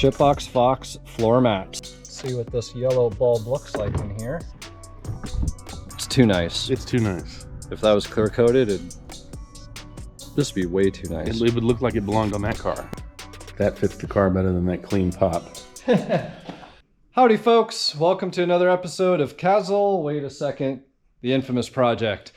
tbox-Fox floor mats. Let's see what this yellow bulb looks like in here. It's too nice. It's too nice. If that was clear coated, this would be way too nice. It would look like it belonged on that car. That fits the car better than that clean pop. Howdy folks, welcome to another episode of Casual, wait a second, the infamous project.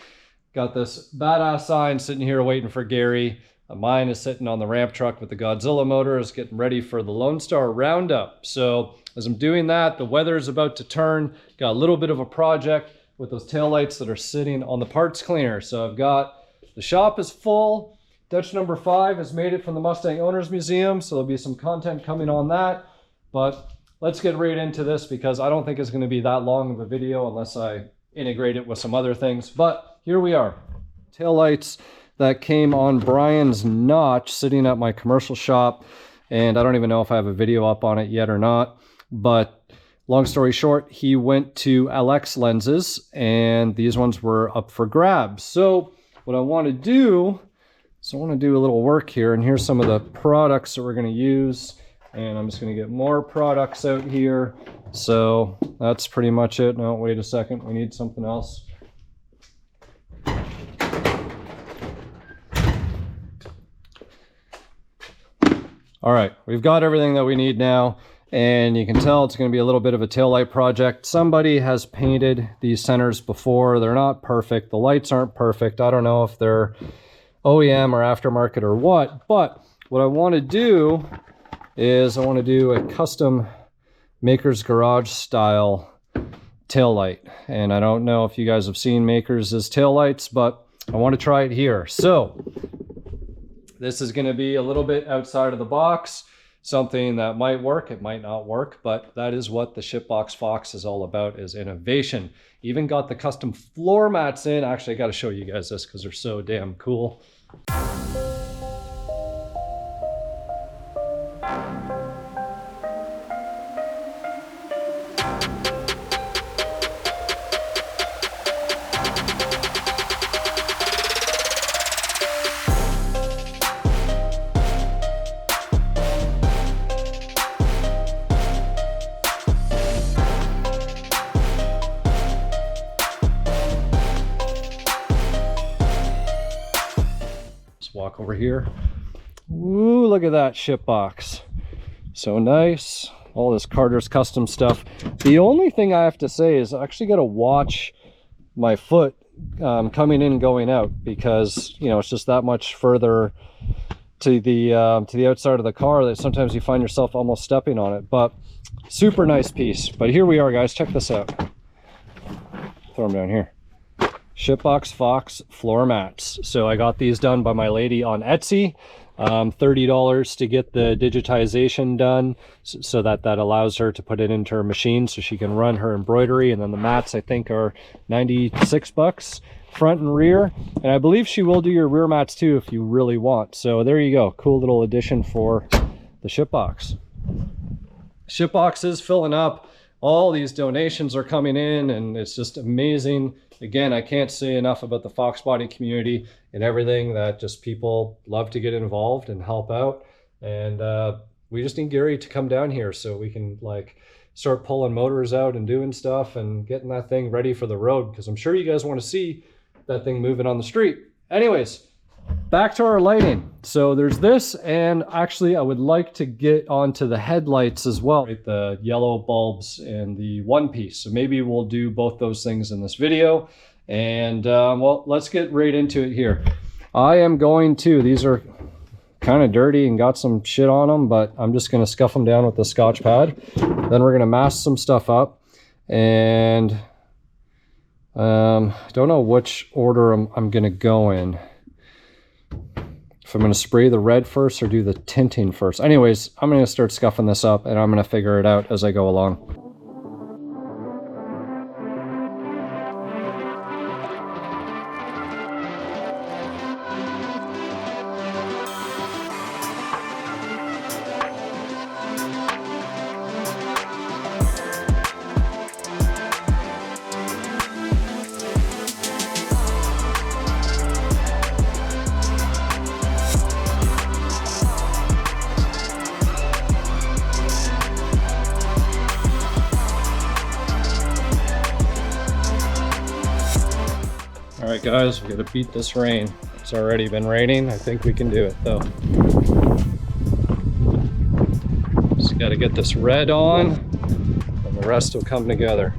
Got this badass sign sitting here waiting for Gary. Mine is sitting on the ramp truck with the Godzilla motors, getting ready for the Lone Star Roundup. So as I'm doing that, the weather is about to turn. Got a little bit of a project with those taillights that are sitting on the parts cleaner. So I've got, the shop is full. Dutch number 5 has made it from the Mustang Owners Museum, so there'll be some content coming on that. But let's get right into this because I don't think it's going to be that long of a video unless I integrate it with some other things. But here we are. Taillights that came on Brian's notch sitting at my commercial shop. And I don't even know if I have a video up on it yet or not. But long story short, he went to LX lenses and these ones were up for grabs. So what I want to do is I want to do a little work here. And here's some of the products that we're going to use. And I'm just going to get more products out here. So that's pretty much it. No, wait a second. We need something else. All right, we've got everything that we need now. And you can tell it's going to be a little bit of a taillight project. Somebody has painted these centers before. They're not perfect. The lights aren't perfect. I don't know if they're OEM or aftermarket or what. But what I want to do is I want to do a custom Maker's Garage style taillight. And I don't know if you guys have seen Maker's taillights, but I want to try it here. So this is going to be a little bit outside of the box, something that might work, it might not work, but that is what the tbox-Fox is all about, is innovation. Even got the custom floor mats in. Actually, I got to show you guys this because they're so damn cool. Walk over here. Ooh, look at that ship box. So nice. All this Carter's custom stuff. The only thing I have to say is I actually got to watch my foot coming in and going out because, you know, it's just that much further to the outside of the car that sometimes you find yourself almost stepping on it. But super nice piece. But here we are, guys. Check this out. Throw them down here. tbox-Fox floor mats. So I got these done by my lady on Etsy. $30 to get the digitization done so that allows her to put it into her machine so she can run her embroidery. And then the mats I think are 96 bucks front and rear. And I believe she will do your rear mats too if you really want. So there you go. Cool little addition for the shipbox. Shipbox is filling up. All these donations are coming in and it's just amazing. Again, I can't say enough about the foxbody community and everything that just people love to get involved and help out. And we just need Gary to come down here so we can like start pulling motors out and doing stuff and getting that thing ready for the road because I'm sure you guys want to see that thing moving on the street. Anyways, back to our lighting. So there's this, and actually I would like to get onto the headlights as well, right? The yellow bulbs and the one piece. So maybe we'll do both those things in this video. And well, let's get right into it here. I am going to, these are kind of dirty and got some shit on them, but I'm just going to scuff them down with the Scotch pad. Then we're going to mask some stuff up, and don't know which order I'm going to go in. If I'm going to spray the red first or do the tinting first. Anyways, I'm going to start scuffing this up and I'm going to figure it out as I go along. right, guys, we gotta beat this rain. It's already been raining. I think we can do it though. Just gotta get this red on and the rest will come together.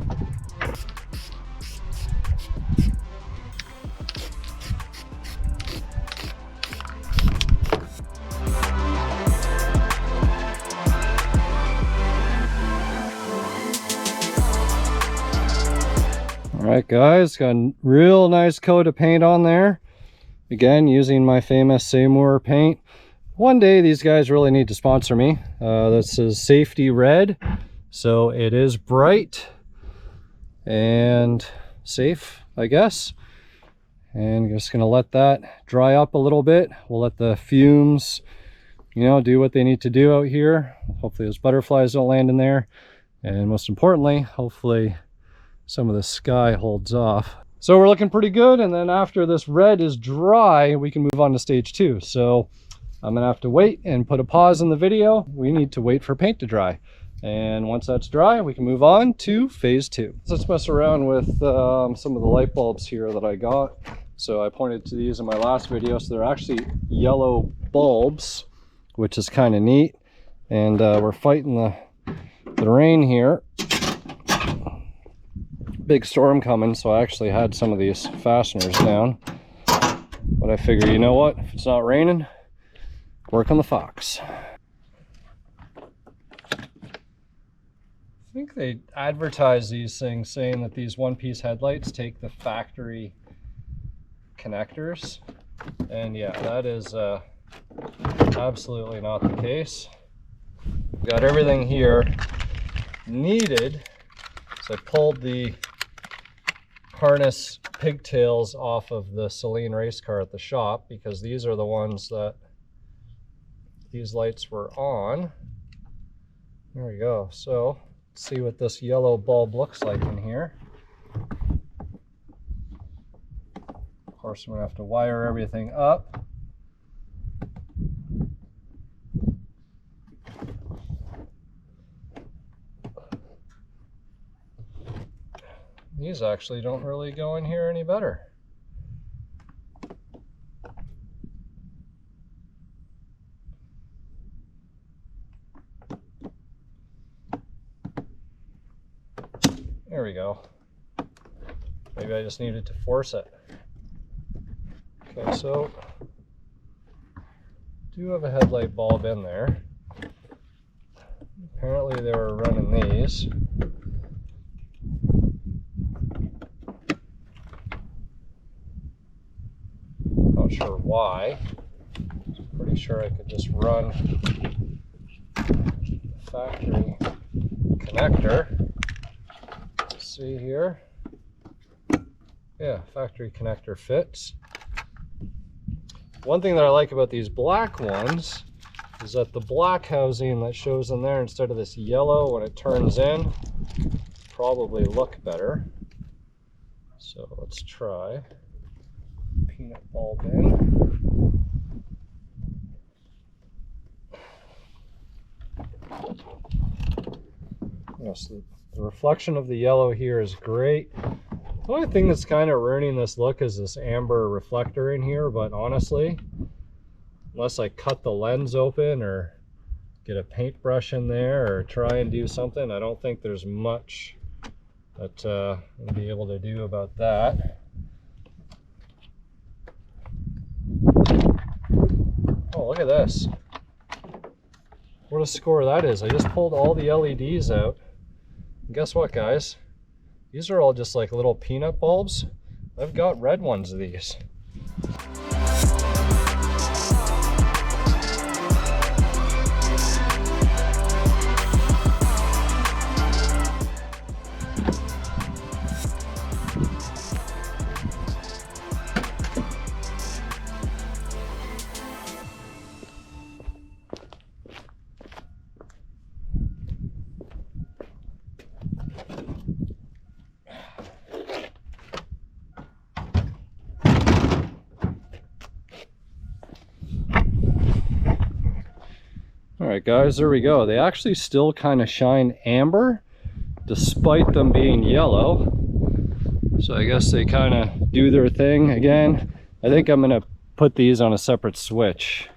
All right, guys, got a real nice coat of paint on there. Again, using my famous Seymour paint. One day these guys really need to sponsor me. This is Safety Red, so it is bright and safe, I guess. And just gonna let that dry up a little bit. We'll let the fumes, you know, do what they need to do out here. Hopefully those butterflies don't land in there. And most importantly, hopefully some of the sky holds off. So we're looking pretty good, and then after this red is dry, we can move on to stage 2. So I'm gonna have to wait and put a pause in the video. We need to wait for paint to dry. And once that's dry, we can move on to phase 2. Let's mess around with some of the light bulbs here that I got. So I pointed to these in my last video. So they're actually yellow bulbs, which is kind of neat. And we're fighting the rain here. Big storm coming, so I actually had some of these fasteners down, but I figure, you know what, if it's not raining, work on the Fox. I think they advertise these things saying that these one-piece headlights take the factory connectors, and yeah, that is absolutely not the case. We've got everything here needed, so I pulled the harness pigtails off of the Celine race car at the shop, because these are the ones that these lights were on. There we go. So let's see what this yellow bulb looks like in here. Of course, I'm gonna have to wire everything up. These actually don't really go in here any better. There we go. Maybe I just needed to force it. Okay, so do have a headlight bulb in there. Apparently they were running these. Not sure why. I'm pretty sure I could just run the factory connector. Let's see here. Yeah, factory connector fits. One thing that I like about these black ones is that the black housing that shows in there instead of this yellow when it turns in probably look better. So let's try. Peanut bulb in. Yes, the reflection of the yellow here is great. The only thing that's kind of ruining this look is this amber reflector in here, but honestly, unless I cut the lens open or get a paintbrush in there or try and do something, I don't think there's much that I'll be able to do about that. Oh, look at this. What a score that is. I just pulled all the LEDs out. And guess what, guys? These are all just like little peanut bulbs. I've got red ones of these. All right, guys, there we go. They actually still kind of shine amber despite them being yellow. So I guess they kind of do their thing again. I think I'm gonna put these on a separate switch,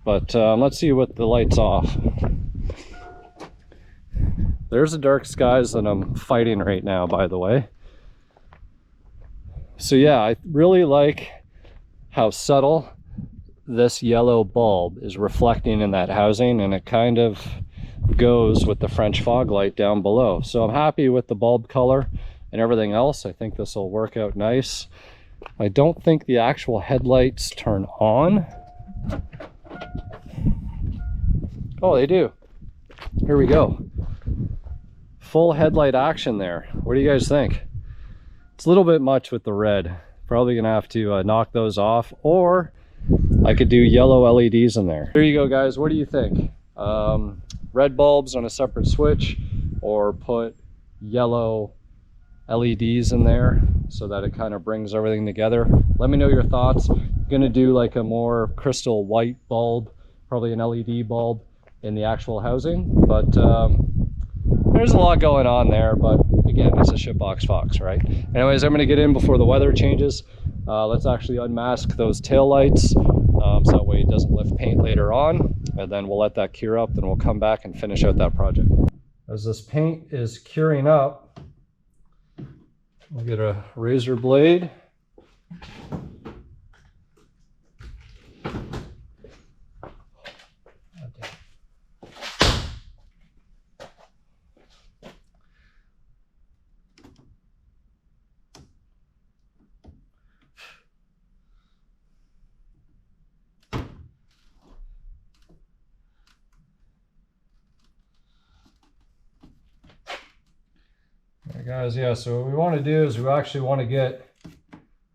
but let's see what the light's off. There's the dark skies that I'm fighting right now, by the way. So yeah, I really like how subtle this yellow bulb is reflecting in that housing, and it kind of goes with the French fog light down below. So I'm happy with the bulb color and everything else. I think this will work out nice. I don't think the actual headlights turn on. Oh, they do. Here we go. Full headlight action there. What do you guys think? It's a little bit much with the red. Probably gonna have to knock those off, or I could do yellow LEDs in there. There you go, guys. What do you think? Red bulbs on a separate switch, or put yellow LEDs in there so that it kind of brings everything together? Let me know your thoughts. I'm gonna do like a more crystal white bulb, probably an LED bulb in the actual housing, but there's a lot going on there. But again, it's a tbox-Fox, right? Anyways, I'm gonna get in before the weather changes. Let's actually unmask those tail lights, so that way it doesn't lift paint later on, and then we'll let that cure up, then we'll come back and finish out that project. As this paint is curing up, we'll get a razor blade. Guys, yeah, so what we want to do is we actually want to get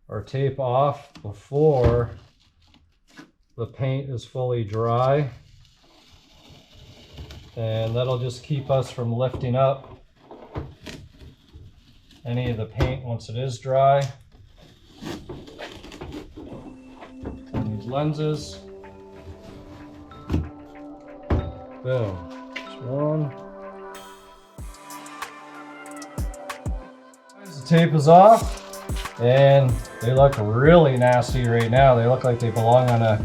our tape off before the paint is fully dry, and that'll just keep us from lifting up any of the paint once it is dry. And these lenses, boom, just one. Tape is off, and they look really nasty right now. They look like they belong on a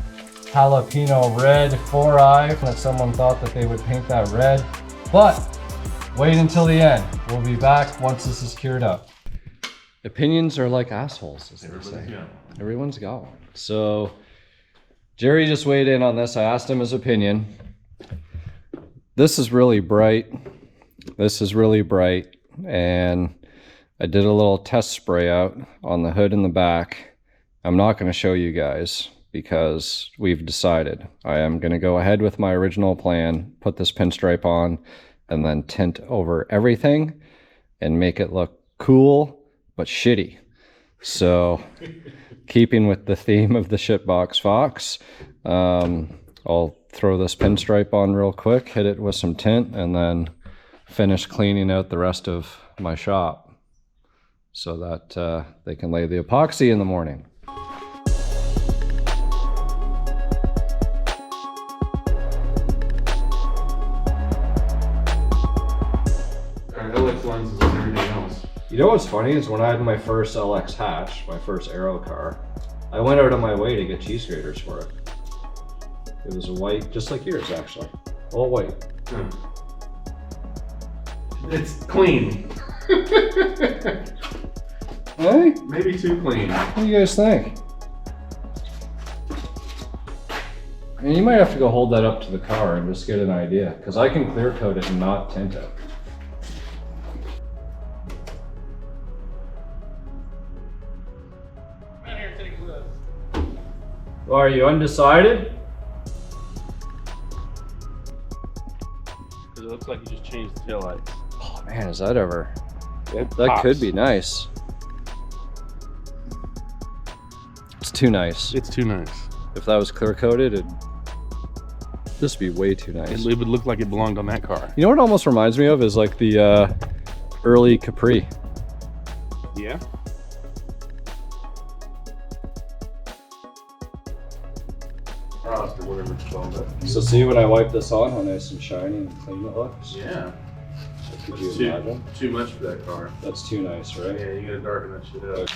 jalapeno red 4i that someone thought that they would paint that red. But wait until the end. We'll be back once this is cured up. Opinions are like assholes, as they say. Everyone's got one. So Jerry just weighed in on this. I asked him his opinion. This is really bright. This is really bright, and I did a little test spray out on the hood and the back. I'm not going to show you guys because we've decided I am going to go ahead with my original plan, put this pinstripe on, and then tint over everything and make it look cool but shitty. So keeping with the theme of the tbox-Fox, I'll throw this pinstripe on real quick, hit it with some tint, and then finish cleaning out the rest of my shop, so that they can lay the epoxy in the morning. LX lenses and everything else. You know what's funny is when I had my first LX hatch, my first aero car, I went out of my way to get cheese graters for it. It was white, just like yours actually, all white. It's clean. Hey? Maybe too clean. What do you guys think? And you might have to go hold that up to the car and just get an idea, because I can clear coat it and not tint it. Are you undecided? It looks like you just changed the taillights. Oh man, is that ever? It That pops. could be nice. It's too nice. It's too nice. If that was clear coated, it'd just be way too nice. It would look like it belonged on that car. You know what it almost reminds me of is like the early Capri. Yeah? Frost or whatever it's called. So see when I wipe this on, how nice and shiny and clean it looks? Yeah. Could you imagine? Too much for that car. That's too nice, right? Yeah, you gotta darken that shit up.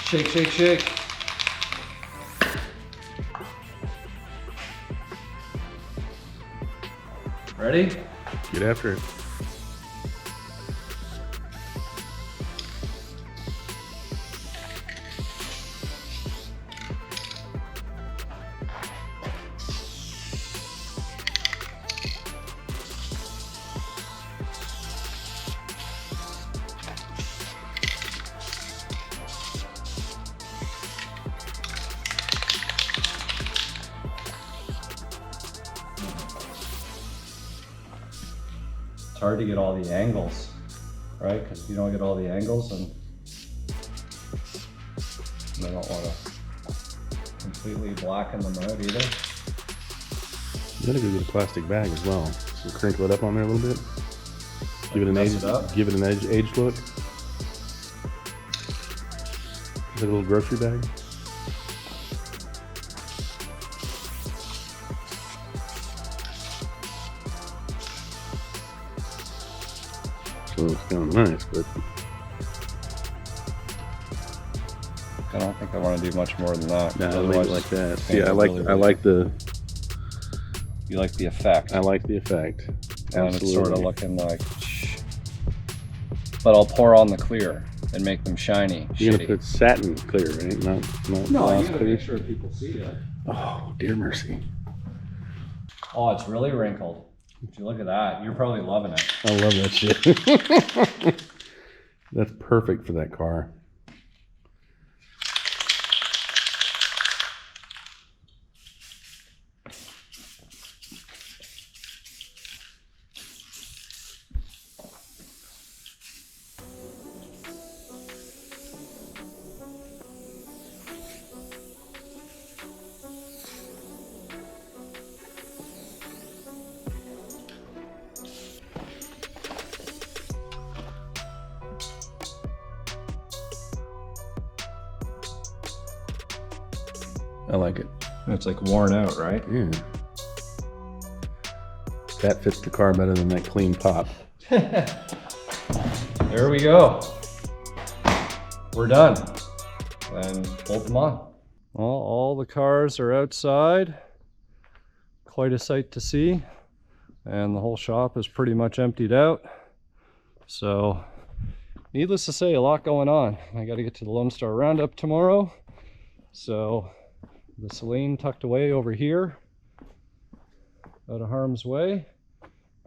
Shake, shake, shake. Ready? Get after it. It's hard to get all the angles, right? Because if you don't get all the angles, then I don't want to completely blacken them out either. You gotta go get a plastic bag as well. So crinkle it up on there a little bit. Give it an aged look. Like a little grocery bag. So it's kind of nice, but I don't think I want to do much more than that. nah, I leave it like that. Yeah, Yeah, I like the. You like the effect. I like the effect. And Absolutely. it's sort of looking like. But I'll pour on the clear and make them shiny. You're gonna put satin clear, right? Not no, gloss you gotta clear. make sure people see it. Oh, dear mercy! Oh, it's really wrinkled. Would you look at that? You're probably loving it. I love that shit. That's perfect for that car. I like it. It's like worn out, right? Yeah. That fits the car better than that clean pop. There we go. We're done. And bolt them on. Well, all the cars are outside. Quite a sight to see. And the whole shop is pretty much emptied out. So, needless to say, a lot going on. I got to get to the Lone Star Roundup tomorrow. So, the Celine tucked away over here, out of harm's way.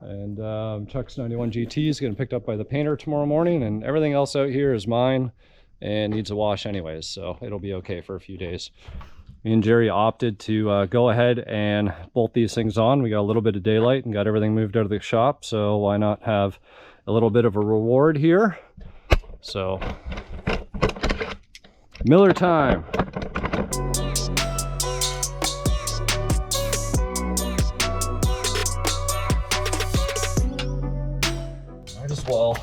And Chuck's 91 GT is getting picked up by the painter tomorrow morning, and everything else out here is mine and needs a wash anyways, so it'll be okay for a few days. Me and Jerry opted to go ahead and bolt these things on. We got a little bit of daylight and got everything moved out of the shop, so why not have a little bit of a reward here? So, Miller time. Might as well.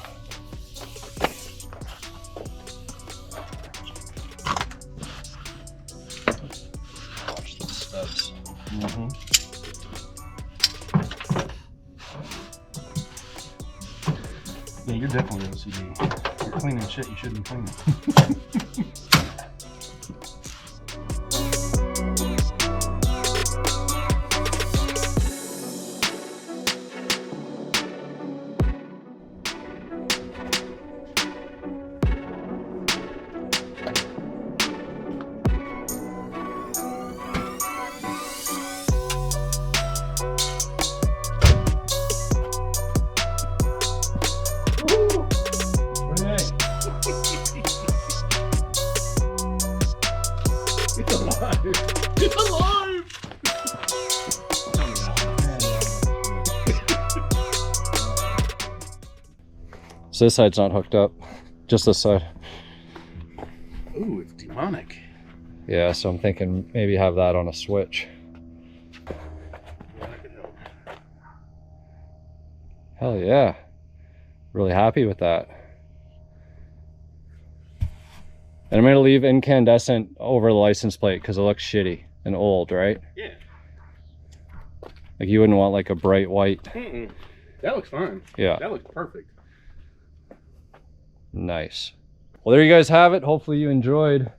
Watch the studs. Yeah, you're definitely OCD. You're cleaning shit you shouldn't clean it. It's alive! So this side's not hooked up, just this side. Ooh, it's demonic. Yeah, so I'm thinking maybe have that on a switch. Hell yeah. Really happy with that. And I'm going to leave incandescent over the license plate because it looks shitty and old, right? Yeah. Like you wouldn't want like a bright white. That looks fine. Yeah. That looks perfect. Nice. Well, there you guys have it. Hopefully you enjoyed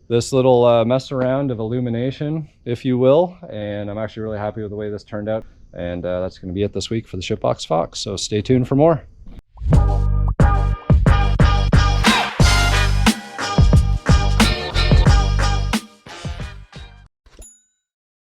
this little mess around of illumination, if you will. And I'm actually really happy with the way this turned out. And that's going to be it this week for the tbox-Fox. So stay tuned for more.